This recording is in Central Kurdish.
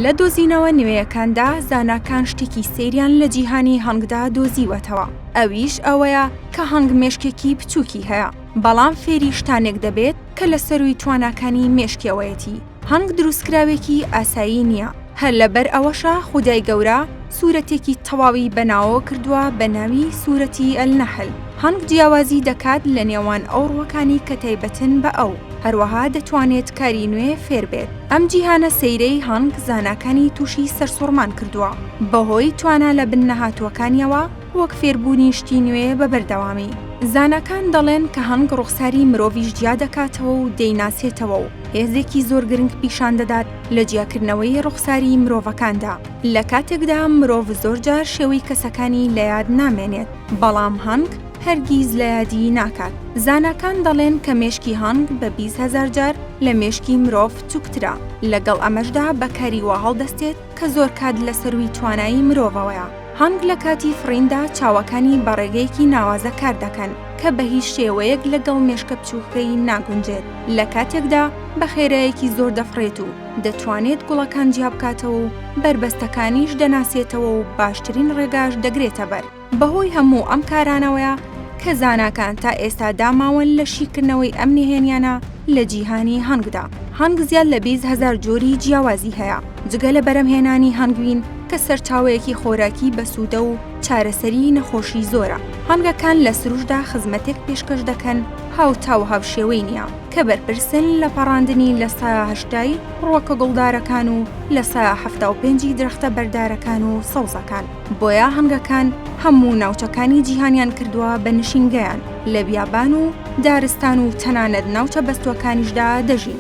لە دۆزینەوە نوێیەکاندا زاناکان شتێکی سەیریان لە جیهانی هەنگدا دۆزیوەتەوە. ئەویش ئەوەیە کە هەنگ مێشکێکی بچووکی هەیە، بەڵام فێری شتانێک دەبێت کە لە سەروی تواناکانی مێشکەوەیەتی. هەنگ دروستکراوێکی ئاسایی نییە، هەر لەبەر ئەوەشە خودای گەورە سوورەتێکی تەواوی بەناوە کردووە بە ناوی سوورەتی ئەلنەحل. هەنگ جیاوازی دەکات لە نێوان ئەو ڕووەکانی کە تایبەتن بە ئەو، هەروەها دەتوانێت کاری نوێ فێر بێت. ئەم جیهانە سەیرەی هەنگ زاناکانی تووشی سەرسوڕمان کردووە بەهۆی توانە لە بن نەهاتووەکانیەوە وەک فێربوونی شتی نوێ بە بەردەوامی. زاناکان دەڵێن کە هەنگ ڕوخساری مرۆڤیش جیا دەکاتەوە و دەیناسێتەوە و هێزێکی زۆر گرنگ پیشان دەدات لە جیاکردنەوەی ڕوخساری مرۆڤەکاندا. لە کاتێکدا مرۆڤ زۆرجار شێوەی کەسەکانی لە یاد نامێنێت، بەڵام هەنگ هەرگیز لە یادی ناکات. زاناکان دەڵێن کە مێشکی هەنگ بە 20,000 جار لە مێشکی مرۆڤ چووکترە، لەگەڵ ئەمەشدا بەکاری وا هەڵدەستێت کە زۆر کات لە سەروی توانایی مرۆڤەوەیە. هەنگ لە کاتی فڕیندا چاوەکانی بە ڕێگەیەکی ناوازە کار دەکەن کە بە هیچ شێوەیەک لەگەڵ مێشکە بچووکەی ناگونجێت. لە کاتێکدا بە خێرایەکی زۆر دەفڕێت و دەتوانێت گوڵەکان جیا بکاتەوە و بربەستەکانیش دەناسێتەوە و باشترین ڕێگاش دەگرێتە بەر. بەهۆی هەموو ئەم کارانەوەیە کە زاناکان تا ئێستا داماون لە شیکردنەوەی ئەم نهێنیانە لە جیهانی هەنگدا. هەنگ زیاد لە 20,000 جۆری جیاوازی هەیە، جگە لە بەرەمهێنانی هەنگوین کە سەرچاوەیەکی خۆراکی بەسوودە و چارەسەری نەخۆشی زۆرە. هەنگەکان لە سروشدا خزمەتێک پێشکەش دەکەن هاوتا و هاوشێوەی نییە کە بەرپرسن لە پەڕاندنی لە سایە 80 ڕووەکە گوڵدارەکان و لە سایە 75 درەختە بەردارەکان و سەوزەکان. بۆیە هەنگەکان هەموو ناوچەکانی جیهانیان کردووە بە نشینگەیان، لە بیابان و دارستان و تەنانەت ناوچە بەستوەکانیشدا دەژین.